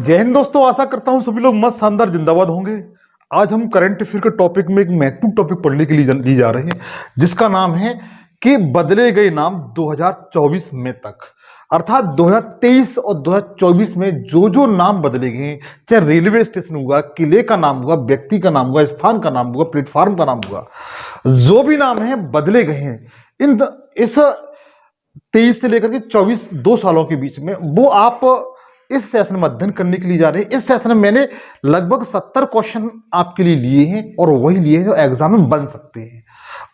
जय हिंद दोस्तों, आशा करता हूं सभी लोग मस्त शानदार जिंदाबाद होंगे। आज हम करंट अफेयर के टॉपिक में एक महत्वपूर्ण टॉपिक पढ़ने के लिए जा रहे हैं, जिसका नाम है कि बदले गए नाम 2024 में तक। अर्थात 2023 और 2024 में जो जो नाम बदले गए हैं, चाहे रेलवे स्टेशन हुआ, किले का नाम हुआ, व्यक्ति का नाम हुआ, स्थान का नाम हुआ, प्लेटफॉर्म का नाम हुआ, जो भी नाम है बदले गए हैं इस 23 से लेकर के 24 2 सालों के बीच में, वो आप इस सेशन में अध्ययन करने के लिए जा रहे हैं। इस सेशन में मैंने लगभग 70 क्वेश्चन आपके लिए लिए हैं और वही लिए हैं जो एग्जाम में बन सकते हैं।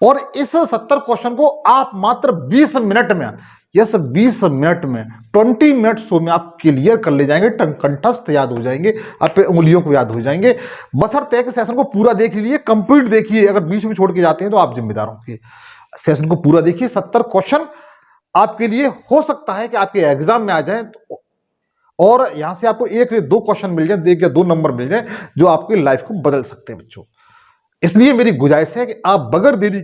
और इस 70 क्वेश्चन को आप मात्र 20 मिनट में, यस 20 मिनट में, 20 मिनट शो में आप क्लियर कर ले जाएंगे, कंठस्थ याद हो जाएंगे, आप उंगलियों को याद हो जाएंगे। बशर्ते कि सेशन को पूरा देख लीजिए, कंप्लीट देखिए। अगर बीच में छोड़ के जाते हैं तो आप जिम्मेदार होंगे। सेशन को पूरा देखिए, 70 क्वेश्चन आपके लिए हो सकता है कि आपके एग्जाम में आ जाए, और यहां से आपको 1 या 2 क्वेश्चन मिल जाए, 1 या 2 नंबर मिल जाए, जो आपकी लाइफ को बदल सकते हैं बच्चों। इसलिए मेरी गुजारिश है कि आप बगैर देरी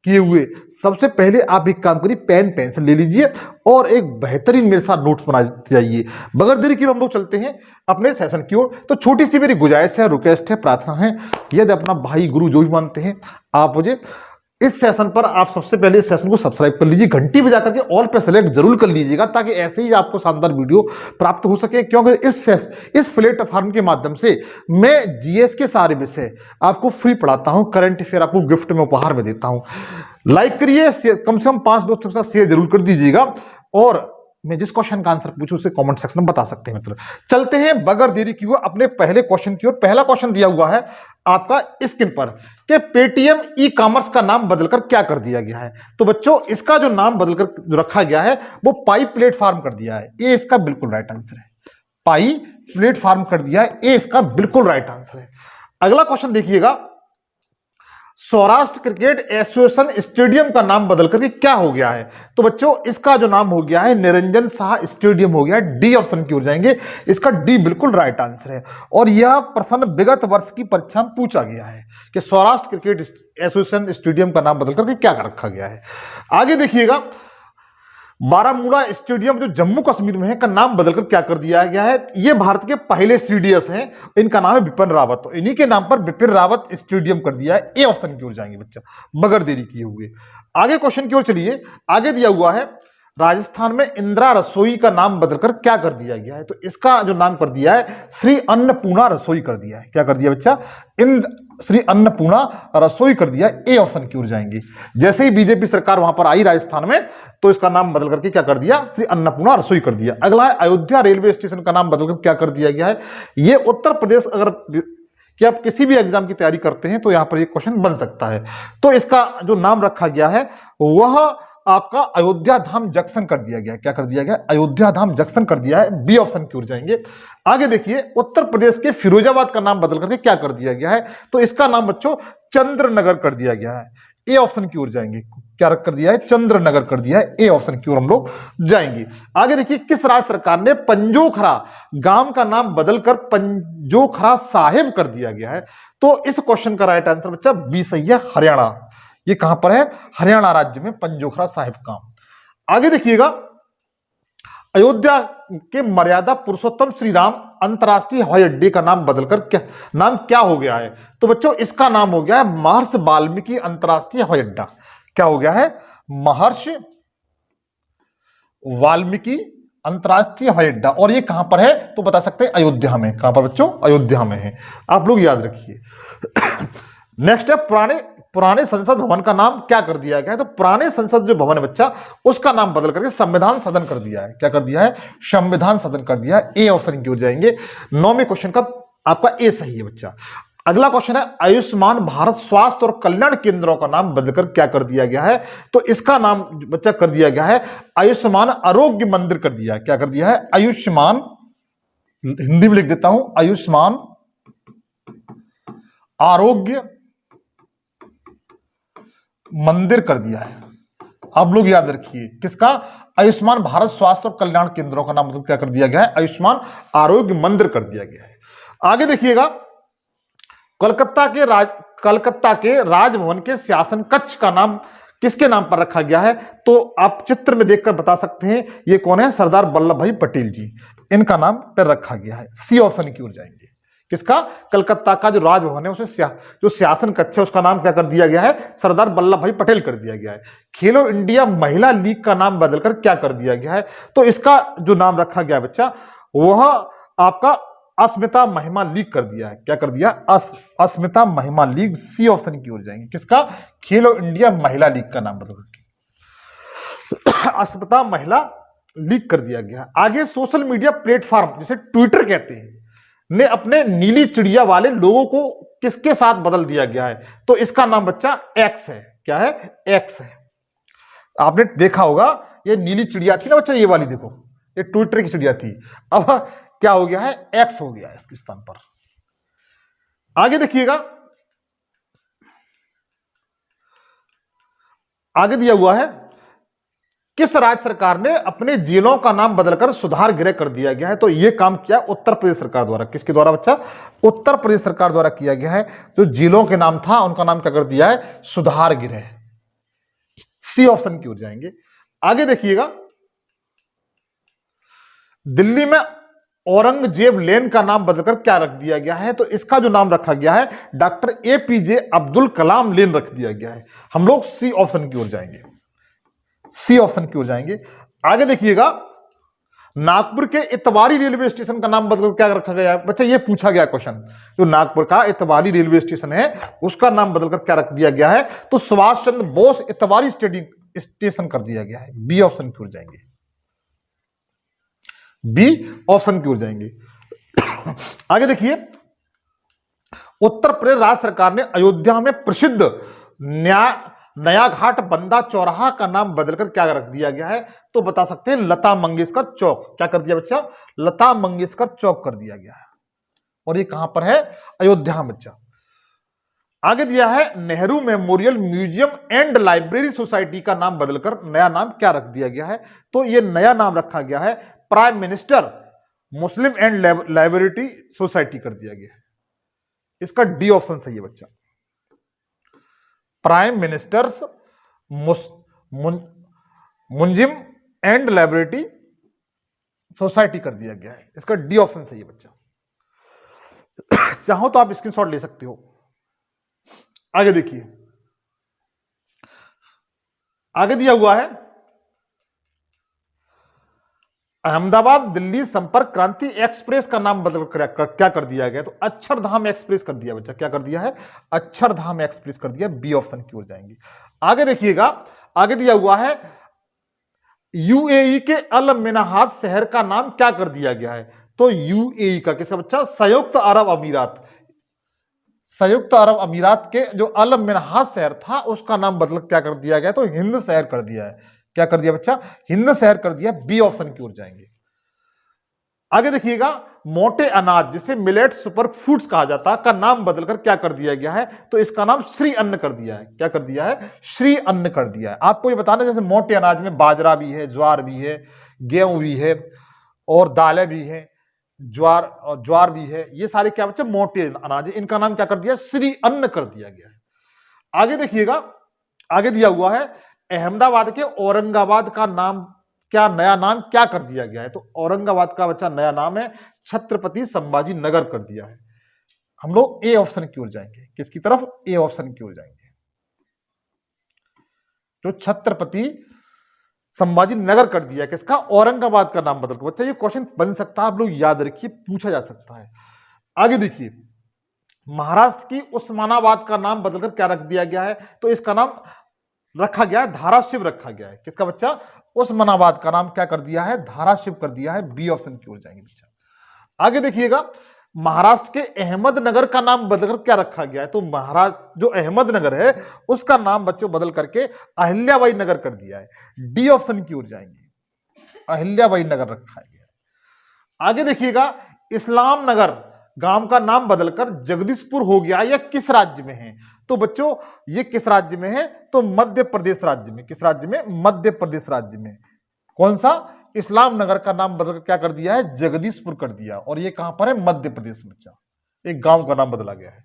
किए हुए सबसे पहले आप एक काम करिए, पेन पेंसिल ले लीजिए और एक बेहतरीन मेरे साथ नोट्स बना जाइए। बगैर देरी किए हम लोग चलते हैं अपने सेशन की ओर। तो छोटी सी मेरी गुजारिश है, रिक्वेस्ट है, प्रार्थना है, यदि अपना भाई गुरु जो भी मानते हैं आप मुझे, इस सेशन पर आप सबसे पहले इस सेशन को सब्सक्राइब कर लीजिए, घंटी बजा करके ऑल पे सेलेक्ट जरूर कर लीजिएगा, ताकि ऐसे ही आपको शानदार वीडियो प्राप्त हो सके। क्योंकि इस प्लेटफॉर्म के माध्यम से मैं जीएस के सारे विषय आपको फ्री पढ़ाता हूं, करंट अफेयर आपको गिफ्ट में उपहार में देता हूं। लाइक करिए, कम से कम 5 दोस्तों के साथ शेयर जरूर कर दीजिएगा, और मैं जिस क्वेश्चन का आंसर पूछूं उसे कमेंट सेक्शन में बता सकते हैं मित्र। चलते हैं बगैर देरी किए अपने पहले क्वेश्चन की ओर। पहला क्वेश्चन दिया हुआ है आपका स्क्रीन पर कि पेटीएम ई कॉमर्स का नाम बदलकर क्या कर दिया गया है। तो बच्चों, इसका जो नाम बदलकर रखा गया है वो पाई प्लेटफॉर्म कर दिया है। ये इसका बिल्कुल राइट आंसर है, पाई प्लेटफॉर्म कर दिया है, ये इसका बिल्कुल राइट आंसर है। अगला क्वेश्चन देखिएगा, सौराष्ट्र क्रिकेट एसोसिएशन स्टेडियम का नाम बदल करके क्या हो गया है। तो बच्चों, इसका जो नाम हो गया है निरंजन शाह स्टेडियम हो गया है। डी ऑप्शन की ओर जाएंगे, इसका डी बिल्कुल राइट आंसर है। और यह प्रश्न विगत वर्ष की परीक्षा में पूछा गया है कि सौराष्ट्र क्रिकेट एसोसिएशन स्टेडियम का नाम बदल करके क्या रखा गया है। आगे देखिएगा, बारामूला स्टेडियम जो जम्मू कश्मीर में है का नाम बदलकर क्या कर दिया गया है। ये भारत के पहले सीडीएस हैं, इनका नाम है बिपिन रावत, तो इन्हीं के नाम पर बिपिन रावत स्टेडियम कर दिया है। ए ऑप्शन की ओर जाएंगे बच्चा, बगैर देरी किए हुए। आगे क्वेश्चन की ओर चलिए। आगे दिया हुआ है, राजस्थान में इंदिरा रसोई का नाम बदलकर क्या कर दिया गया है। तो इसका जो नाम कर दिया है श्री अन्नपूर्णा रसोई कर दिया है। क्या कर दिया बच्चा, श्री अन्नपूर्णा रसोई कर दिया। ए ऑप्शन की ओर जाएंगे। जैसे ही बीजेपी सरकार वहां पर आई राजस्थान में, तो इसका नाम बदल करके क्या कर दिया, श्री अन्नपूर्णा रसोई कर दिया। अगला है, अयोध्या रेलवे स्टेशन का नाम बदलकर क्या कर दिया गया है। ये उत्तर प्रदेश, अगर कि आप किसी भी एग्जाम की तैयारी करते हैं तो यहां पर ये क्वेश्चन बन सकता है। तो इसका जो नाम रखा गया है वह आपका अयोध्या धाम जंक्शन कर दिया गया। क्या कर दिया गया, अयोध्या धाम जंक्शन कर दिया है। बी ऑप्शन की ओर जाएंगे। आगे देखिए, उत्तर प्रदेश के फिरोजाबाद का नाम बदल करके क्या कर दिया गया है। तो इसका नाम बच्चों चंद्रनगर कर दिया गया है। ए ऑप्शन की ओर जाएंगे। क्या रख कर दिया है, चंद्रनगर कर दिया है। ए ऑप्शन की ओर हम लोग जाएंगे। आगे देखिए, किस राज्य सरकार ने पंजोखरा गांव का नाम बदलकर पंजोखरा साहिब कर दिया गया है। तो इस क्वेश्चन का राइट आंसर बच्चा बी सही है, हरियाणा। ये कहां पर है, हरियाणा राज्य में पंजोखरा साहिब गांव। आगे देखिएगा, अयोध्या के मर्यादा पुरुषोत्तम श्री राम अंतरराष्ट्रीय हवाई अड्डे का नाम बदलकर क्या हो गया है। तो बच्चों, इसका नाम हो गया है महर्षि वाल्मीकि अंतरराष्ट्रीय हवाई अड्डा। क्या हो गया है, महर्षि वाल्मीकि अंतरराष्ट्रीय हवाई अड्डा। और ये कहां पर है तो बता सकते हैं, अयोध्या में। कहां पर बच्चों, अयोध्या में है। आप लोग याद रखिए। नेक्स्ट है, पुराने संसद भवन का नाम क्या कर दिया गया है। तो पुराने संसद जो भवन है बच्चा, उसका नाम बदल करके संविधान सदन कर दिया है। क्या कर दिया है, संविधान सदन कर दिया है। ए ऑप्शन की ओर जाएंगे। 9वें क्वेश्चन का आपका ए सही है बच्चा। अगला क्वेश्चन है, आयुष्मान भारत स्वास्थ्य और कल्याण केंद्रों का नाम बदलकर क्या कर दिया गया है। तो इसका नाम बच्चा कर दिया गया है आयुष्मान आरोग्य मंदिर कर दिया है। क्या कर दिया है, आयुष्मान, हिंदी में लिख देता हूं, आयुष्मान आरोग्य मंदिर कर दिया है। आप लोग याद रखिए, किसका, आयुष्मान भारत स्वास्थ्य और कल्याण केंद्रों का नाम मतलब क्या कर दिया गया है, आयुष्मान आरोग्य मंदिर कर दिया गया है। आगे देखिएगा, कलकत्ता के राजभवन के शासन कक्ष का नाम किसके नाम पर रखा गया है। तो आप चित्र में देखकर बता सकते हैं ये कौन है, सरदार वल्लभ भाई पटेल जी। इनका नाम पर रखा गया है। सी ऑप्शन की ओर जाएंगे। किसका? कलकत्ता का जो राजभवन है उसमें जो शासन कक्ष है उसका नाम क्या कर दिया गया है? सरदार वल्लभ भाई पटेल कर दिया गया है। खेलो इंडिया महिला लीग का नाम बदलकर क्या कर दिया गया है? तो इसका जो नाम रखा गया बच्चा वह आपका अस्मिता महिमा लीग कर दिया है। क्या कर दिया? अस्मिता महिमा लीग। सी ऑप्शन की ओर जाएंगे। किसका? खेलो इंडिया महिला लीग का नाम बदल अस्मिता महिला लीग कर दिया गया। आगे सोशल मीडिया प्लेटफॉर्म जिसे ट्विटर कहते हैं ने अपने नीली चिड़िया वाले लोगों को किसके साथ बदल दिया गया है? तो इसका नाम बच्चा एक्स है। क्या है? एक्स है। आपने देखा होगा ये नीली चिड़िया थी ना बच्चा, ये वाली देखो, ये ट्विटर की चिड़िया थी, अब क्या हो गया है? एक्स हो गया है इसके स्थान पर। आगे देखिएगा, आगे दिया हुआ है किस राज्य सरकार ने अपने जेलों का नाम बदलकर सुधार गृह कर दिया गया है? तो यह काम किया उत्तर प्रदेश सरकार द्वारा। किसके द्वारा बच्चा? उत्तर प्रदेश सरकार द्वारा किया गया है। जो जेलों के नाम था उनका नाम क्या कर दिया है? सुधार गृह। सी ऑप्शन की ओर जाएंगे। आगे देखिएगा, दिल्ली में औरंगजेब लेन का नाम बदलकर क्या रख दिया गया है? तो इसका जो नाम रखा गया है डॉक्टर एपीजे अब्दुल कलाम लेन रख दिया गया है। हम लोग सी ऑप्शन की ओर जाएंगे। सी ऑप्शन की ओर जाएंगे। आगे देखिएगा, नागपुर के इतवारी रेलवे स्टेशन का नाम बदलकर क्या रखा गया है? बच्चा ये पूछा गया क्वेश्चन, जो नागपुर का इतवारी रेलवे स्टेशन है उसका नाम बदलकर क्या रख दिया गया है? तो सुभाष चंद्र बोस इतवारी स्टेशन कर दिया गया है। बी ऑप्शन की ओर जाएंगे। बी ऑप्शन की ओर जाएंगे। आगे देखिए, उत्तर प्रदेश राज्य सरकार ने अयोध्या में प्रसिद्ध नया घाट बंदा चौराहा का नाम बदलकर क्या रख दिया गया है? तो बता सकते हैं लता मंगेशकर चौक। क्या कर दिया बच्चा? लता मंगेशकर चौक कर दिया गया है। और ये कहां पर है? अयोध्या में बच्चा। आगे दिया है Nehru memorial museum and library society का नाम बदलकर नया नाम क्या रख दिया गया है? तो ये नया नाम रखा गया है prime minister Muslim and library society कर दिया गया है। इसका डी ऑप्शन सही है बच्चा। Prime ministers museum and library society कर दिया गया है। इसका डी ऑप्शन सही है बच्चा। चाहो तो आप स्क्रीनशॉट ले सकते हो। आगे देखिए, आगे दिया हुआ है अहमदाबाद दिल्ली संपर्क क्रांति एक्सप्रेस का नाम बदल क्या कर दिया गया? तो अक्षरधाम एक्सप्रेस कर दिया बच्चा। क्या कर दिया है? अक्षरधाम एक्सप्रेस कर दिया। बी ऑप्शन की ओर जाएंगे। आगे देखिएगा, आगे दिया हुआ है यूएई के अल मिनाहात शहर का नाम क्या कर दिया गया है? तो यूएई का किसका बच्चा? संयुक्त अरब अमीरात। संयुक्त अरब अमीरात के जो अल मिनाहात शहर था उसका नाम बदल क्या कर दिया गया? तो हिंद शहर कर दिया है। क्या कर दिया बच्चा? हिंद शहर कर दिया। बी ऑप्शन की ओर जाएंगे। आगे देखिएगा, मोटे अनाज जिसे मिलेट सुपर फूड्स कहा जाता है का नाम बदलकर क्या कर दिया गया है? तो इसका नाम श्री अन्न कर दिया है। क्या कर दिया है? श्री अन्न कर दिया है। आपको ये बताना, जैसे मोटे अनाज में बाजरा भी है, ज्वार भी है, गेहूं भी है और दालें भी है, ज्वार भी है, ये सारे क्या बच्चे? मोटे अनाज है। इनका नाम क्या कर दिया? श्री अन्न कर दिया गया है। आगे देखिएगा, आगे दिया हुआ है अहमदाबाद के औरंगाबाद का नाम क्या, नया नाम क्या कर दिया गया है? तो औरंगाबाद का बच्चा नया नाम है छत्रपति संभाजी नगर कर दिया है। हम लोग ए ऑप्शन की ओर जाएंगे। किसकी तरफ? ए ऑप्शन की ओर जाएंगे। जो छत्रपति संभाजी नगर कर दिया, किसका? औरंगाबाद का नाम बदलकर। बच्चा ये क्वेश्चन बन सकता है, आप लोग याद रखिए, पूछा जा सकता है। आगे देखिए, महाराष्ट्र की उस्मानाबाद का नाम बदलकर क्या रख दिया गया है? तो इसका नाम रखा गया है धाराशिव रखा गया है। किसका बच्चा? उस्मानाबाद का नाम क्या कर दिया है? धाराशिव कर दिया है। बी ऑप्शन की ओर जाएंगे बच्चा। आगे देखिएगा, महाराष्ट्र के अहमदनगर का नाम बदलकर क्या रखा गया है? तो महाराष्ट्र जो अहमदनगर है उसका नाम बच्चों बदल करके अहिल्याबाई नगर कर दिया है। डी ऑप्शन की ओर जाएंगे। अहिल्याबाई नगर रखा गया। आगे देखिएगा, इस्लाम नगर गांव का नाम बदलकर जगदीशपुर हो गया, यह किस राज्य में है? तो बच्चों ये किस राज्य में है? तो मध्य प्रदेश राज्य में। किस राज्य में? मध्य प्रदेश राज्य में। कौन सा? इस्लाम नगर का नाम बदलकर क्या कर दिया है? जगदीशपुर कर दिया। और ये कहां पर है? मध्य प्रदेश में। बच्चा एक गांव का नाम बदला गया है।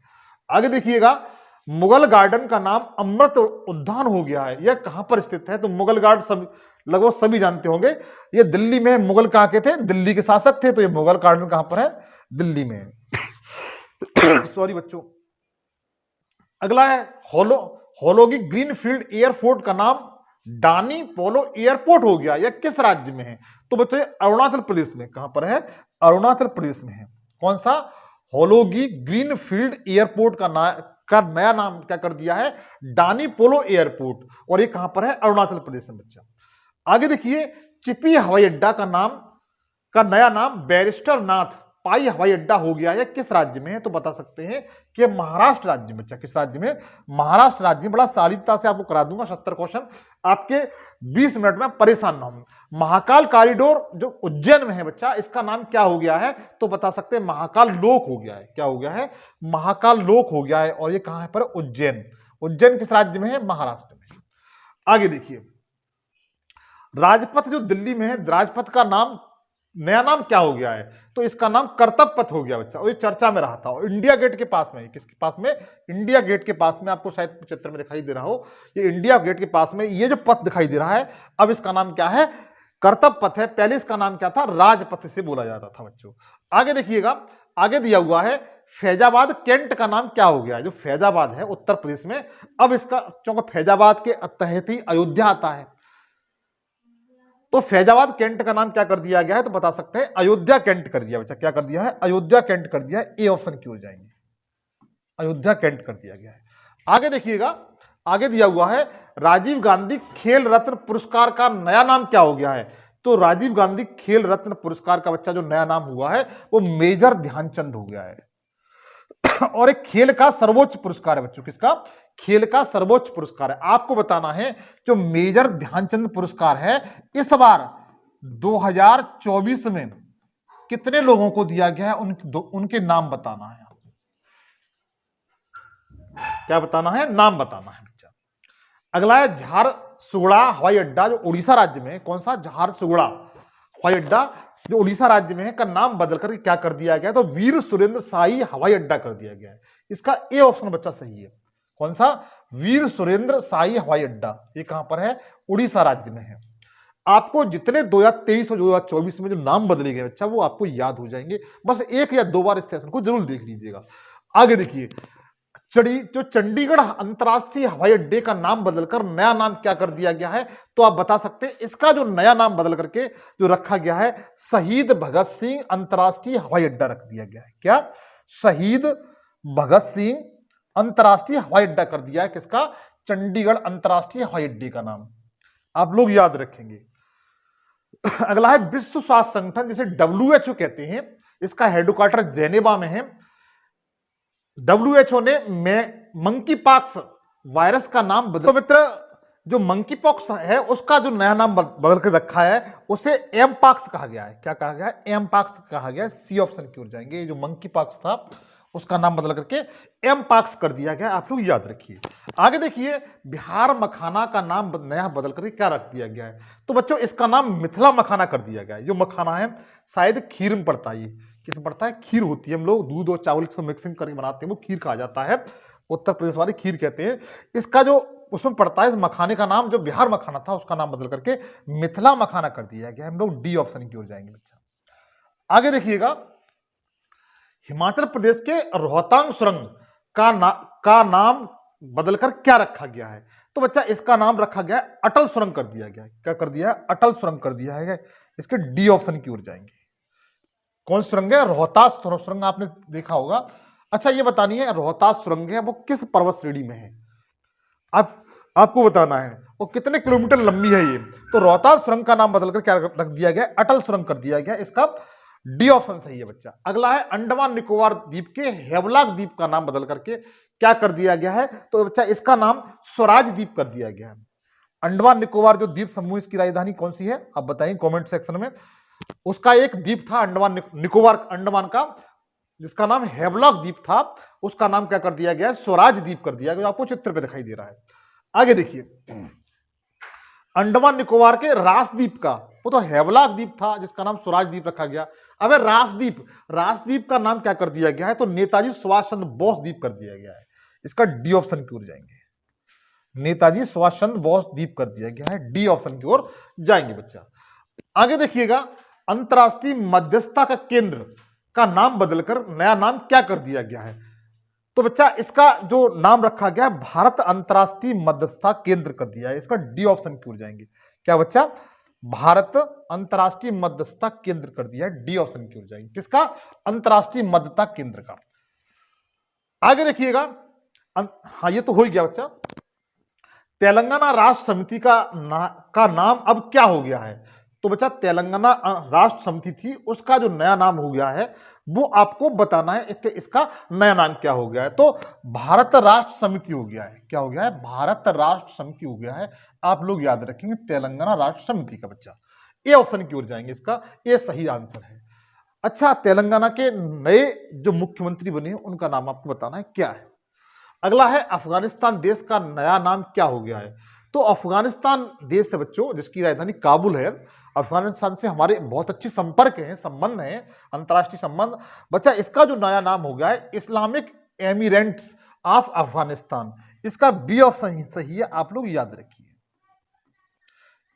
आगे देखिएगा, मुगल गार्डन का नाम अमृत उद्यान हो गया है, यह कहां पर स्थित है? तो मुगल गार्डन सब लगभग सभी जानते होंगे। ये दिल्ली में, मुगल कहाँ के थे, दिल्ली के शासक थे, तो ये मुगल गार्डन कहां पर है, दिल्ली में है। सॉरी बच्चों। अगला है होलोगी ग्रीनफील्ड एयरपोर्ट का नाम डानी पोलो एयरपोर्ट हो गया, यह किस राज्य में है? तो बच्चों अरुणाचल प्रदेश में। कहां पर है? अरुणाचल प्रदेश में है। कौन सा? होलोगी ग्रीनफील्ड एयरपोर्ट का नया नाम क्या कर दिया है? डानी पोलो एयरपोर्ट। और ये कहां पर है? अरुणाचल प्रदेश में बच्चा। आगे देखिए, चिपी हवाई अड्डा का नया नाम बैरिस्टर नाथ पाई हवाई अड्डा हो गया है, किस राज्य में है? तो बता सकते हैं कि महाराष्ट्र राज्य में। बच्चा किस राज्य में? महाराष्ट्र राज्य में। बड़ा शालीनता से आपको करा दूंगा 70 क्वेश्चन आपके 20 मिनट में, परेशान ना हो। महाकाल कॉरिडोर जो उज्जैन में है बच्चा, इसका नाम क्या हो गया है? तो बता सकते हैं महाकाल लोक हो गया है। क्या हो गया है? महाकाल लोक हो गया है। और ये कहां पर? उज्जैन। उज्जैन किस राज्य में है? महाराष्ट्र में। आगे देखिए, राजपथ जो दिल्ली में है, राजपथ का नया नाम क्या हो गया है? तो इसका नाम कर्तव्य पथ हो गया बच्चा। और ये चर्चा में रहा था। और इंडिया गेट के पास में, किसके पास में? इंडिया गेट के पास में। आपको शायद चित्र में दिखाई दे रहा हो, ये इंडिया गेट के पास में ये जो पथ दिखाई दे रहा है, अब इसका नाम क्या है? कर्तव्य पथ है। पहले इसका नाम क्या था? राजपथ से बोला जाता था बच्चों। आगे देखिएगा, आगे दिया हुआ है फैजाबाद कैंट का नाम क्या हो गया? जो फैजाबाद है उत्तर प्रदेश में, अब इसका, चूंकि फैजाबाद के तहत ही अयोध्या आता है, तो फैजाबाद कैंट का नाम क्या कर दिया गया है? तो बता सकते हैं अयोध्या कैंट कर दिया बच्चा। क्या कर दिया है? अयोध्या कैंट कर दिया है। ए ऑप्शन की ओर जाएंगे, अयोध्या कैंट कर दिया गया है। आगे देखिएगा, आगे दिया हुआ है राजीव गांधी खेल रत्न पुरस्कार का नया नाम क्या हो गया है? तो राजीव गांधी खेल रत्न पुरस्कार का बच्चा जो नया नाम हुआ है वो मेजर ध्यानचंद हो गया है। और एक खेल का सर्वोच्च पुरस्कार है बच्चों। किसका? खेल का सर्वोच्च पुरस्कार है। आपको बताना है जो मेजर ध्यानचंद पुरस्कार है, इस बार 2024 में कितने लोगों को दिया गया है, उनके नाम बताना है। क्या बताना है? नाम बताना है बच्चा। अगला है झारसुगुड़ा हवाई अड्डा जो उड़ीसा राज्य में है। कौन सा? झारसुगुड़ा हवाई अड्डा जो उड़ीसा राज्य में है, का नाम बदल कर क्या कर दिया गया? तो वीर सुरेंद्र शाही हवाई अड्डा कर दिया गया है। इसका ए ऑप्शन बच्चा सही है। कौन सा? वीर सुरेंद्र शाही हवाई अड्डा। ये कहां पर है? उड़ीसा राज्य में है। आपको जितने 2023 और 2024 में जो नाम बदले गए बच्चा, वो आपको याद हो जाएंगे। बस 1 या 2 बार इस सेशन को जरूर देख लीजिएगा। आगे देखिए, जो चंडीगढ़ अंतरराष्ट्रीय हवाई अड्डे का नाम बदलकर नया नाम क्या कर दिया गया है? तो आप बता सकते हैं इसका जो नया नाम बदल करके जो रखा गया है, शहीद भगत सिंह अंतरराष्ट्रीय हवाई अड्डा रख दिया गया है। क्या? शहीद भगत सिंह अंतरराष्ट्रीय हवाई अड्डा कर दिया है। किसका? चंडीगढ़ अंतरराष्ट्रीय हवाई अड्डे का नाम आप लोग याद रखेंगे। अगला है विश्व स्वास्थ्य संगठन, जिसे WHO कहते हैं, इसका हेडक्वार्टर जेनेवा में है। WHO ने मंकी पॉक्स वायरस का नाम बदल, तो मित्र जो मंकी पॉक्स है उसका जो नया नाम बदल कर रखा है उसे एम पॉक्स कहा गया है। क्या कहा गया है? एम पॉक्स कहा गया है। सी ऑप्शन की ओर जाएंगे। जो मंकी पॉक्स था उसका नाम बदल करके एम पॉक्स कर दिया गया, आप लोग याद रखिए। आगे देखिए, बिहार मखाना का नाम नया बदल करके क्या रख दिया गया है? तो बच्चों इसका नाम मिथिला मखाना कर दिया गया है। जो मखाना है शायद खीर में पड़ता है। ये किस में पड़ता है? खीर होती है। हम लोग दूध और चावल को मिक्सिंग करके बनाते हैं, वो खीर कहा जाता है। उत्तर प्रदेश वाले खीर कहते हैं। इसका जो उसमें पड़ता है, इस मखाने का नाम जो बिहार मखाना था उसका नाम बदल करके मिथिला मखाना कर दिया गया। हम लोग डी ऑप्शन की ओर जाएंगे बच्चा। आगे देखिएगा, हिमाचल प्रदेश के रोहतांग सुरंग का नाम बदलकर क्या रखा गया है? तो बच्चा इसका नाम रखा गया है अटल सुरंग कर दिया गया है। क्या कर दिया है? अटल सुरंग कर दिया है। इसके डी ऑप्शन की ओर जाएंगे। कौन सुरंग है? रोहतास सुरंग आपने देखा होगा। अच्छा ये बतानी है, रोहतास सुरंग है वो किस पर्वत श्रेणी में है? आपको बताना है। और कितने किलोमीटर लंबी है ये? तो रोहतास सुरंग का नाम बदलकर क्या रख दिया गया? अटल सुरंग कर दिया गया। इसका डी ऑप्शन सही है बच्चा। अगला है अंडमान निकोबार द्वीप के हेवलॉक द्वीप का नाम बदल करके क्या कर दिया गया है? तो बच्चा इसका नाम स्वराज द्वीप कर दिया गया है। अंडमान निकोबार जो द्वीप समूह, इसकी राजधानी कौन सी है? आप बताइए कमेंट सेक्शन में। उसका एक द्वीप था अंडमान निकोबार, अंडमान का, जिसका नाम हेवलॉक द्वीप था, उसका नाम क्या कर दिया गया? स्वराज द्वीप कर दिया गया। आपको चित्र पे दिखाई दे रहा है। आगे देखिए, अंडमान निकोबार के रासद्वीप का, वो तो हेवलॉक द्वीप था जिसका नाम स्वराज द्वीप रखा गया। अब रासद्वीप का नाम क्या कर दिया गया है? तो नेताजी सुभाष चंद्र बोस द्वीप कर दिया गया है। इसका डी ऑप्शन की ओर जाएंगे। नेताजी सुभाष चंद्र बोस द्वीप कर दिया गया है। डी ऑप्शन की ओर जाएंगे बच्चा। आगे देखिएगा, अंतरराष्ट्रीय मध्यस्थता का केंद्र का नाम बदलकर नया नाम क्या कर दिया गया है? तो बच्चा इसका जो नाम रखा गया है भारत अंतरराष्ट्रीय मध्यस्थता केंद्र कर दिया है। इसका डी ऑप्शन की ओर जाएंगे। क्या बच्चा? भारत अंतरराष्ट्रीय मध्यस्थता केंद्र कर दिया है। डी ऑप्शन की ओर जाएंगे। किसका? अंतरराष्ट्रीय मध्यस्थता केंद्र का। आगे देखिएगा, हाँ ये तो हो ही गया बच्चा। तेलंगाना राष्ट्र समिति का नाम अब क्या हो गया है? तो बच्चा तेलंगाना राष्ट्र समिति थी, उसका जो नया नाम हो गया है वो आपको बताना है। इसका नया नाम क्या हो गया है? तो भारत राष्ट्र समिति हो गया है। क्या हो गया है? भारत राष्ट्र समिति हो गया है। आप लोग याद रखेंगे तेलंगाना राष्ट्र समिति का बच्चा। ए ऑप्शन की ओर जाएंगे। इसका ए सही आंसर है। अच्छा, तेलंगाना के नए जो मुख्यमंत्री बने हैं उनका नाम आपको बताना है क्या है। अगला है, अफगानिस्तान देश का नया नाम क्या हो गया है? तो अफगानिस्तान देश है बच्चों, जिसकी राजधानी काबुल है। अफगानिस्तान से हमारे बहुत अच्छे संपर्क हैं, संबंध हैं, अंतर्राष्ट्रीय संबंध। बच्चा इसका जो नया नाम हो गया है इस्लामिक एमिरेट्स ऑफ अफगानिस्तान। इसका बी ऑप्शन सही है, आप लोग याद रखिए।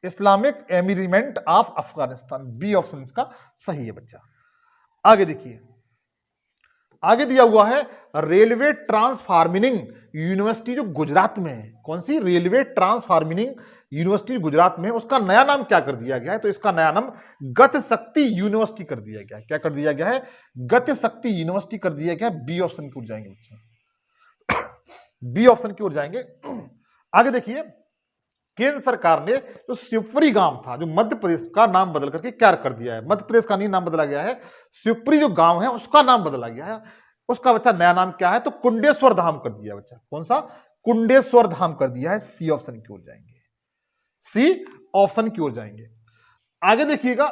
Islamic Emirate of Afghanistan, B option इसका सही है बच्चा। आगे देखिए, आगे दिया हुआ है रेलवे ट्रांसफार्मिंग यूनिवर्सिटी जो गुजरात में है। कौन सी? रेलवे ट्रांसफार्मिंग यूनिवर्सिटी गुजरात में है। उसका नया नाम क्या कर दिया गया है? तो इसका नया नाम गति शक्ति यूनिवर्सिटी कर दिया गया है। क्या कर दिया गया है? गति शक्ति यूनिवर्सिटी कर दिया गया है। बी ऑप्शन की ओर जाएंगे बच्चा। बी ऑप्शन की ओर जाएंगे। आगे देखिए, केंद्र सरकार ने जो शिवपुरी गांव था, जो मध्य प्रदेश का नाम बदल करके क्या कर दिया है? मध्य प्रदेश का नहीं नाम बदला गया है, शिवपुरी जो गांव है उसका नाम बदला गया है। उसका बच्चा नया नाम क्या है? तो कुंडेश्वर धाम कर दिया बच्चा। कौन सा? कुंडेश्वर धाम कर दिया है। सी ऑप्शन की ओर जाएंगे। सी ऑप्शन की ओर जाएंगे। आगे देखिएगा,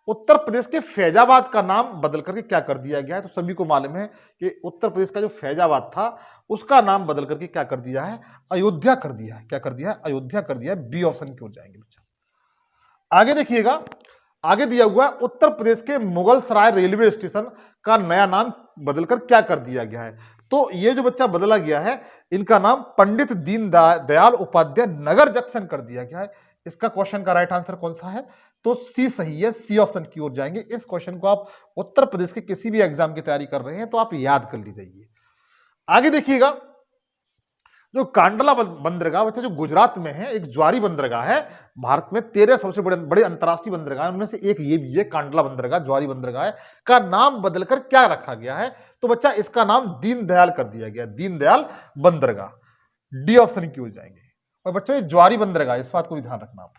उत्तर प्रदेश के फैजाबाद का नाम बदल करके क्या कर दिया गया है? तो सभी को मालूम है कि उत्तर प्रदेश का जो फैजाबाद था उसका नाम बदल करके क्या कर दिया है? अयोध्या कर दिया है। क्या कर दिया है? अयोध्या कर दिया है। बी ऑप्शन की ओर जाएंगे बच्चा। आगे देखिएगा, आगे दिया हुआ है उत्तर प्रदेश के मुगल सराय रेलवे स्टेशन का नया नाम बदलकर क्या कर दिया गया है? तो ये जो बच्चा बदला गया है इनका नाम पंडित दीनदयाल उपाध्याय नगर जंक्शन कर दिया गया है। इसका क्वेश्चन का राइट आंसर कौन सा है? तो सी सही है। सी ऑप्शन की ओर जाएंगे। इस क्वेश्चन को आप उत्तर प्रदेश के किसी भी एग्जाम की तैयारी कर रहे हैं तो आप याद कर लीजिए। आगे देखिएगा, जो कांडला बंदरगाह बच्चा जो गुजरात में है, एक ज्वारी बंदरगाह है। भारत में 13 सबसे बड़े अंतरराष्ट्रीय बंदरगाह उनमें से एक ये भी है, कांडला बंदरगाह, ज्वारी बंदरगाह का नाम बदलकर क्या रखा गया है? तो बच्चा इसका नाम दीनदयाल कर दिया गया। दीनदयाल बंदरगाह। डी ऑप्शन की ओर जाएंगे। और बच्चों ये ज्वारी बंदरगाह, इस बात को भी ध्यान रखना आप।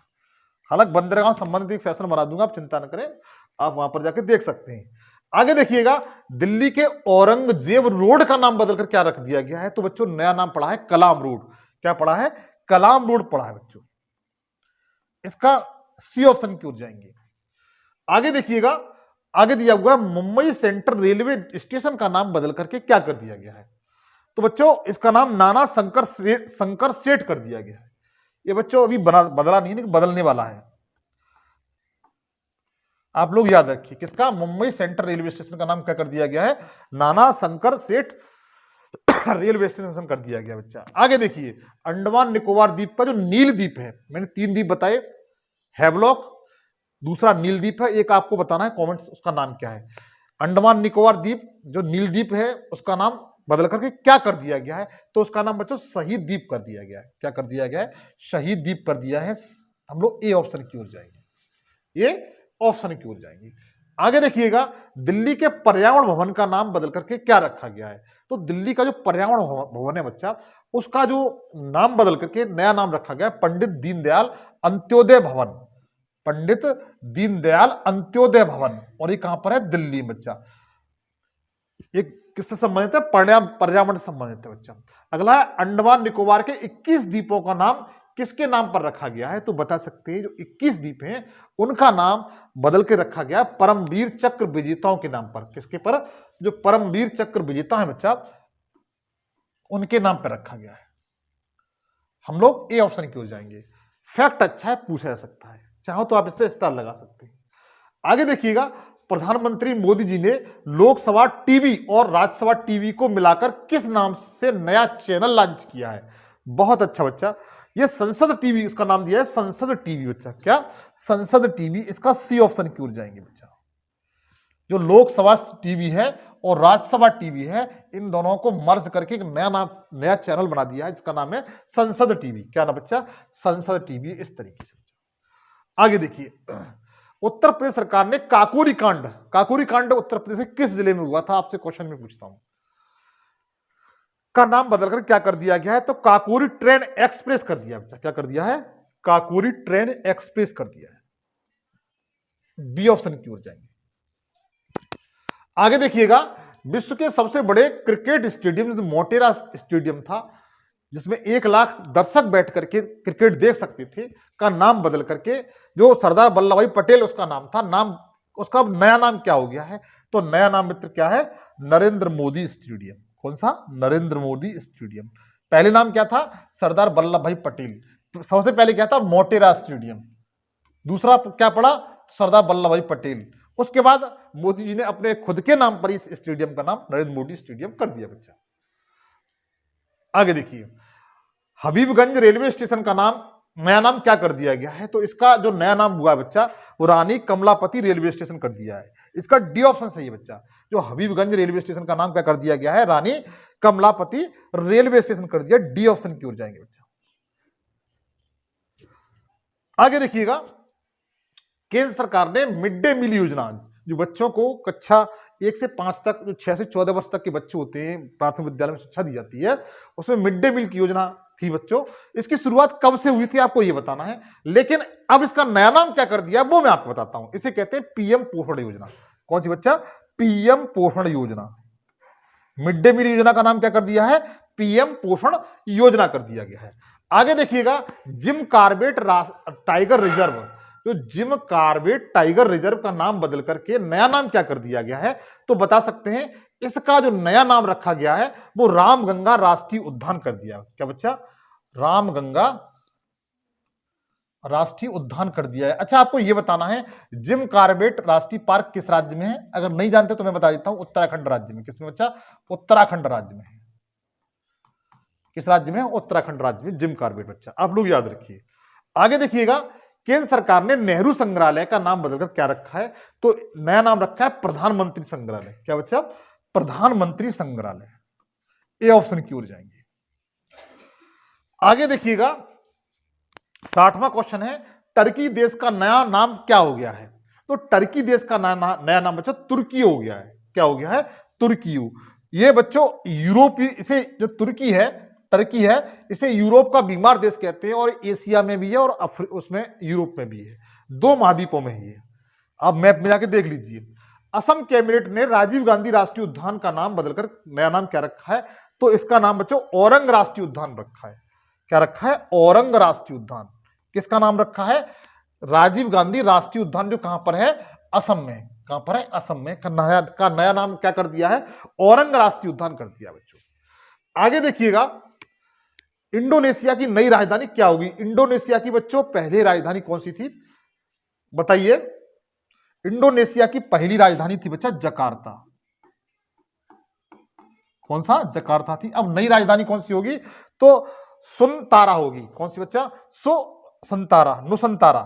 हालांकि बंदरगाह संबंधित एक सेशन बना दूंगा, आप चिंता न करें, आप वहां पर जाकर देख सकते हैं। आगे देखिएगा, दिल्ली के औरंगजेब रोड का नाम बदलकर क्या रख दिया गया है? तो बच्चों नया नाम पड़ा है कलाम रोड। क्या पड़ा है? कलाम रोड पड़ा है बच्चों। इसका सी ऑप्शन की ओर जाएंगे। आगे देखिएगा, आगे दिया हुआ है मुंबई सेंट्रल रेलवे स्टेशन का नाम बदल करके क्या कर दिया गया है? तो बच्चों इसका नाम नाना शंकर सेठ कर दिया गया है। ये बच्चों अभी बदला नहीं है, बदलने वाला है। आप लोग याद रखिए, किसका? मुंबई सेंट्रल रेलवे स्टेशन का नाम क्या कर दिया गया है? नाना शंकर सेठ रेलवे स्टेशन कर दिया गया बच्चा। आगे देखिए, अंडमान निकोबार द्वीप का जो नील द्वीप है, मैंने 3 द्वीप बताए, हैवलॉक, दूसरा नील द्वीप है, एक आपको बताना है कमेंट्स उसका नाम क्या है। अंडमान निकोबार द्वीप जो नील द्वीप है उसका नाम बदल करके क्या कर दिया गया है? तो उसका नाम बच्चों शहीद द्वीप कर दिया गया है। क्या कर दिया गया है? शहीद द्वीप कर दिया है। हम लोग ए ऑप्शन की ओर जाएंगे। ये ऑप्शन की ओर जाएंगे। आगे देखिएगा, दिल्ली के पर्यावरण भवन का नाम बदल करके क्या रखा गया है? तो दिल्ली का जो पर्यावरण भवन है बच्चा, उसका जो नाम बदल करके नया नाम रखा गया है पंडित दीनदयाल अंत्योदय भवन। पंडित दीनदयाल अंत्योदय भवन। और ये कहां पर है? दिल्ली में बच्चा। एक किससे संबंधित है? पर्यावरण से संबंधित है बच्चा। अगला है, अंडमान निकोबार के 21 द्वीपों का नाम किसके नाम पर रखा गया है? तो बता सकते हैं जो 21 द्वीप हैं उनका नाम बदल के रखा गया है परमवीर चक्र विजेताओं के नाम पर। किसके पर? जो परमवीर चक्र विजेता है बच्चा, उनके नाम पर रखा गया है। हम लोग ए ऑप्शन की ओर जाएंगे। फैक्ट अच्छा है, पूछा जा सकता है, चाहो तो आप इस पर स्टार लगा सकते हैं। आगे देखिएगा, प्रधानमंत्री मोदी जी ने लोकसभा टीवी और राज्यसभा टीवी को मिलाकर किस नाम से नया चैनल लॉन्च किया है? बहुत अच्छा बच्चा। ये संसद टीवी इसका नाम दिया है, संसद टीवी बच्चा। क्या? संसद टीवी। इसका सी ऑप्शन की ओर जाएंगे बच्चा। जो लोकसभा टीवी है और राज्यसभा टीवी है, इन दोनों को मर्ज करके एक नया नाम, नया चैनल बना दिया है जिसका नाम है संसद टीवी। क्या नाम बच्चा? संसद टीवी। इस तरीके से बच्चा आगे देखिए, उत्तर प्रदेश सरकार ने काकोरी कांड, काकोरी कांड उत्तर प्रदेश के किस जिले में हुआ था? आपसे क्वेश्चन में पूछता हूं। का नाम बदलकर क्या कर दिया गया है? तो काकोरी ट्रेन एक्सप्रेस कर दिया बच्चा। क्या कर दिया है? काकोरी ट्रेन एक्सप्रेस कर दिया है। बी ऑप्शन की ओर जाएंगे। आगे देखिएगा, विश्व के सबसे बड़े क्रिकेट स्टेडियम मोटेरा स्टेडियम था, जिसमें 1 लाख दर्शक बैठ करके क्रिकेट देख सकते थे, का नाम बदल करके, जो सरदार वल्लभ भाई पटेल उसका नाम था, नाम उसका नया नाम क्या हो गया है? तो नया नाम मित्र क्या है? नरेंद्र मोदी स्टेडियम। कौन सा? नरेंद्र मोदी स्टेडियम। पहले नाम क्या था? सरदार वल्लभ भाई पटेल। सबसे पहले क्या था? मोटेरा स्टेडियम। दूसरा क्या पड़ा? सरदार वल्लभ भाई पटेल। उसके बाद मोदी जी ने अपने खुद के नाम पर इस स्टेडियम का नाम नरेंद्र मोदी स्टेडियम कर दिया बच्चा। आगे देखिए, हबीबगंज रेलवे स्टेशन का नाम, नया नाम क्या कर दिया गया है? तो इसका जो नया नाम हुआ है बच्चा, वो रानी कमलापति रेलवे स्टेशन कर दिया है। इसका डी ऑप्शन सही है बच्चा। जो हबीबगंज रेलवे स्टेशन का नाम क्या कर दिया गया है? रानी कमलापति रेलवे स्टेशन कर दिया। डी ऑप्शन की ओर जाएंगे बच्चा। आगे देखिएगा, केंद्र सरकार ने मिड डे मील योजना, जो बच्चों को कक्षा 1 से 5 तक, जो 6 से 14 वर्ष तक के बच्चे होते हैं, प्राथमिक विद्यालय में शिक्षा दी जाती है, उसमें मिड डे मील की योजना थी बच्चों। इसकी शुरुआत कब से हुई थी आपको ये बताना है, लेकिन अब इसका नया नाम क्या कर दिया वो मैं आपको बताता हूं। इसे कहते हैं पीएम पोषण योजना। कौन सी बच्चा? पीएम पोषण योजना। मिड डे मील योजना का नाम क्या कर दिया है? पीएम पोषण योजना कर दिया गया है। आगे देखिएगा, जिम कार्बेट टाइगर रिजर्व, जो जिम कार्बेट टाइगर रिजर्व का नाम बदल करके नया नाम क्या कर दिया गया है? तो बता सकते हैं, इसका जो नया नाम रखा गया है वो रामगंगा राष्ट्रीय उद्यान कर दिया। क्या बच्चा? रामगंगा राष्ट्रीय उद्यान कर दिया है। अच्छा, आपको यह बताना है, जिम कार्बेट राष्ट्रीय पार्क किस राज्य में है? अगर नहीं जानते तो मैं बता देता हूं, उत्तराखंड राज्य में। किसमें बच्चा? उत्तराखंड राज्य में है। किस राज्य में? उत्तराखंड राज्य में जिम कार्बेट बच्चा, आप लोग याद रखिए। आगे देखिएगा, केंद्र सरकार ने नेहरू संग्रहालय का नाम बदलकर क्या रखा है? तो नया नाम रखा है प्रधानमंत्री संग्रहालय। क्या बच्चा? प्रधानमंत्री संग्रहालय। ए ऑप्शन की ओर जाएंगे। आगे देखिएगा, 60वां क्वेश्चन है, टर्की देश का नया नाम क्या हो गया है? तो टर्की देश का नया नाम बच्चा तुर्की हो गया है। क्या हो गया है? तुर्की। ये बच्चों यूरोपीय, इसे जो तुर्की है, टर्की है, इसे यूरोप का बीमार देश कहते हैं, और एशिया में भी है और उसमें यूरोप में भी है, 2 महाद्वीपों में ही है। आप मैप में जाके देख लीजिए। असम कैबिनेट ने राजीव गांधी राष्ट्रीय उद्यान का नाम बदलकर नया नाम क्या रखा है? तो इसका नाम बच्चों औरंग राष्ट्रीय उद्यान रखा है। क्या रखा है? औरंग राष्ट्रीय उद्यान। किसका नाम रखा है? राजीव गांधी राष्ट्रीय उद्यान, जो कहां पर है? असम में। कहां पर है? असम में। का नया नाम क्या कर दिया है? औरंग राष्ट्रीय उद्यान कर दिया बच्चों। आगे देखिएगा, इंडोनेशिया की नई राजधानी क्या होगी? इंडोनेशिया की बच्चों पहली राजधानी कौन सी थी बताइए? इंडोनेशिया की पहली राजधानी थी बच्चा जकार्ता। कौन सा? जकार्ता थी। अब नई राजधानी कौन सी होगी? तो सुनतारा होगी। कौन सी बच्चा? संतारा, नुसंतारा,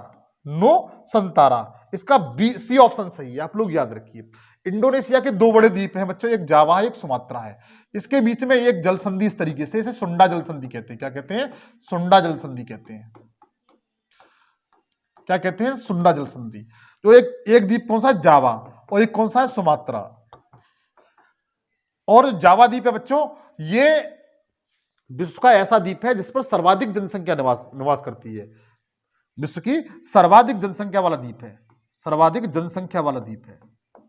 संतारा। इसका बी सी ऑप्शन सही है, आप लोग याद रखिए। इंडोनेशिया के 2 बड़े द्वीप हैं बच्चों, एक जावा है, एक सुमात्रा है। इसके बीच में एक जल संधि, इस तरीके से, इसे सुंडा जल संधि कहते हैं। क्या कहते हैं? सुंडा जल संधि कहते हैं। क्या कहते हैं? सुंडा जल संधि। तो एक द्वीप कौन सा है? जावा, और एक कौन सा है? सुमात्रा। और जावा द्वीप है बच्चों, ये विश्व का ऐसा द्वीप है जिस पर सर्वाधिक जनसंख्या निवास करती है। विश्व की सर्वाधिक जनसंख्या वाला द्वीप है, सर्वाधिक जनसंख्या वाला द्वीप है,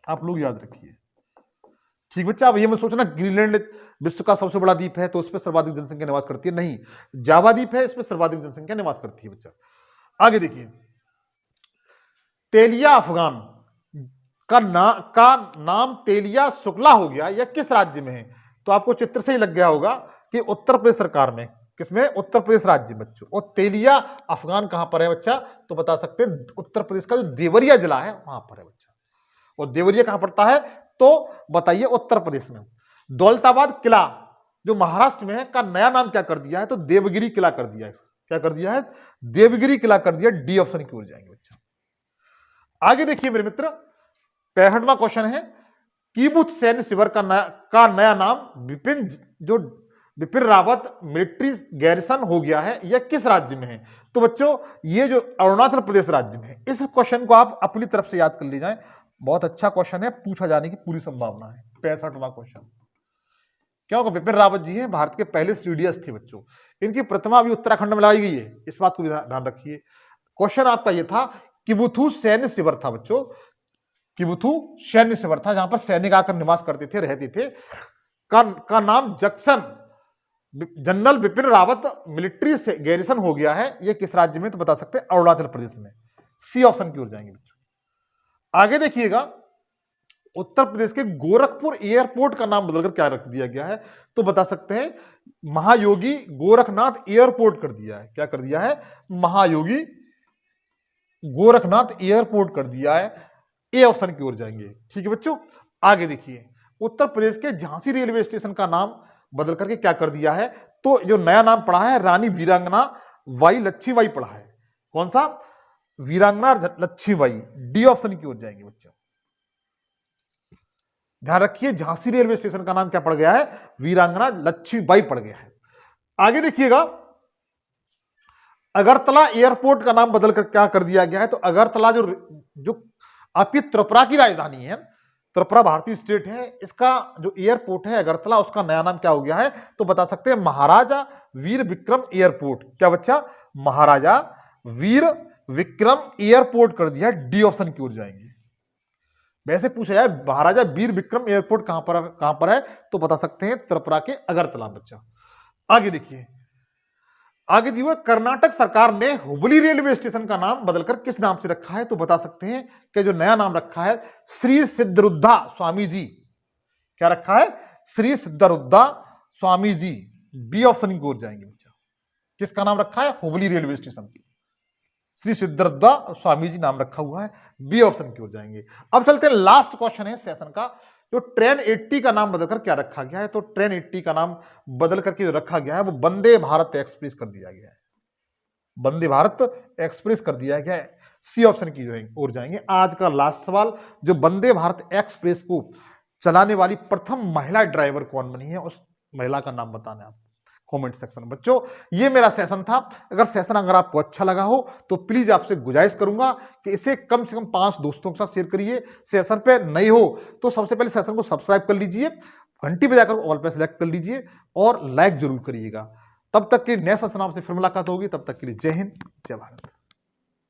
आप लोग याद रखिए। ठीक बच्चा, अब ये मत सोचना ग्रीनलैंड विश्व का सबसे बड़ा द्वीप है तो उस पर सर्वाधिक जनसंख्या निवास करती है, नहीं, जावा द्वीप है, इस पर सर्वाधिक जनसंख्या निवास करती है बच्चा। आगे देखिए, तेलिया अफगान का नाम तेलिया शुक्ला हो गया, यह किस राज्य में है? तो आपको चित्र से ही लग गया होगा कि उत्तर प्रदेश सरकार में। किसमें? उत्तर प्रदेश राज्य बच्चों। और तेलिया अफगान कहां पर है बच्चा? तो बता सकते हैं उत्तर प्रदेश का जो देवरिया जिला है वहां पर है बच्चा। और देवरिया कहां पड़ता है? तो बताइए उत्तर प्रदेश में। दौलताबाद किला जो महाराष्ट्र में है का नया नाम क्या कर दिया है, तो देवगिरी किला कर दिया है। क्या कर दिया है, देवगिरी किला कर दिया। डी ऑप्शन की ओर जाएंगे बच्चा। आगे देखिए मेरे मित्र, 65वां क्वेश्चन है, कीबुत्स सैन्य शिविर का नया नाम बिपिन रावत मिलिट्री गैरिसन हो गया है, यह किस राज्य में है? तो बच्चों ये जो अरुणाचल प्रदेश राज्य में है। इस क्वेश्चन को आप अपनी तरफ से याद कर ले जाएं, बहुत अच्छा क्वेश्चन है, पूछा जाने की पूरी संभावना है। 65वां क्वेश्चन, क्योंकि बिपिन रावत जी हैं भारत के पहले सीडीएस थे बच्चों, इनकी प्रतिमा अभी उत्तराखंड में लाई गई है, इस बात को ध्यान रखिए। क्वेश्चन आपका यह था, किबुथु सैन्य शिविर था बच्चों, किबुथु सैन्य शिविर था जहां पर सैनिक आकर निवास करते थे, रहते थे, का नाम junction general Bipin Rawat military garrison हो गया है, यह किस राज्य में? तो बता सकते हैं अरुणाचल प्रदेश में। सी ऑप्शन की ओर जाएंगे बच्चों। आगे देखिएगा, उत्तर प्रदेश के गोरखपुर एयरपोर्ट का नाम बदलकर क्या रख दिया गया है? तो बता सकते हैं महायोगी गोरखनाथ एयरपोर्ट कर दिया है। क्या कर दिया है? महायोगी गोरखनाथ एयरपोर्ट कर दिया है। ए ऑप्शन की ओर जाएंगे। ठीक है बच्चों, आगे देखिए, उत्तर प्रदेश के झांसी रेलवे स्टेशन का नाम बदल करके क्या कर दिया है? तो जो नया नाम पड़ा है, रानी वीरांगना बाई लक्ष्मीबाई पड़ा है। कौन सा? वीरांगना लक्ष्मीबाई। डी ऑप्शन की ओर जाएंगे बच्चों। ध्यान रखिए, झांसी रेलवे स्टेशन का नाम क्या पड़ गया है? वीरांगना लक्ष्मीबाई पड़ गया है। आगे देखिएगा, अगरतला एयरपोर्ट का नाम बदलकर क्या कर दिया गया है? तो अगरतला जो आपकी त्रिपुरा की राजधानी है, त्रिपुरा भारतीय स्टेट है, इसका जो एयरपोर्ट है अगरतला, उसका नया नाम क्या हो गया है? तो बता सकते हैं महाराजा वीर विक्रम एयरपोर्ट। क्या बच्चा? महाराजा वीर विक्रम एयरपोर्ट कर दिया। डी ऑप्शन की ओर जाएंगे। वैसे पूछा जाए महाराजा वीर विक्रम एयरपोर्ट कहां पर है? तो बता सकते हैं त्रिपुरा के अगरतला बच्चा। आगे देखिए, आगे दिया, कर्नाटक सरकार ने हुबली रेलवे स्टेशन का नाम बदलकर किस नाम से रखा है? तो बता सकते हैं कि जो नया नाम रखा है श्री सिद्धरुद्धा स्वामी जी। क्या रखा है? श्री सिद्धरुद्धा स्वामी जी। बी ऑप्शन की ओर जाएंगे बच्चा। किसका नाम रखा है? हुबली रेलवे स्टेशन की श्री सिद्धरुद्धा स्वामी जी नाम रखा हुआ है। बी ऑप्शन की ओर जाएंगे। अब चलते हैं, लास्ट क्वेश्चन है सेशन का, जो ट्रेन 80 का नाम बदलकर क्या रखा गया है? तो ट्रेन 80 का नाम बदल करके जो रखा गया है वो वंदे भारत एक्सप्रेस कर दिया गया है। वंदे भारत एक्सप्रेस कर दिया गया है। सी ऑप्शन की ओर जाएंगे। आज का लास्ट सवाल, जो वंदे भारत एक्सप्रेस को चलाने वाली प्रथम महिला ड्राइवर कौन बनी है? उस महिला का नाम बताना है आप कमेंट सेक्शन में। बच्चों ये मेरा सेशन था। अगर आपको अच्छा लगा हो तो प्लीज आपसे गुजारिश करूंगा कि इसे कम से कम 5 दोस्तों के साथ शेयर करिए। सेशन पे नए हो तो सबसे पहले सेशन को सब्सक्राइब कर लीजिए, घंटी बजाकर ऑल पे सिलेक्ट कर लीजिए और लाइक जरूर करिएगा। तब तक के नए सेशन आपसे फिर मुलाकात होगी। तब तक के लिए जय हिंद, जय भारत।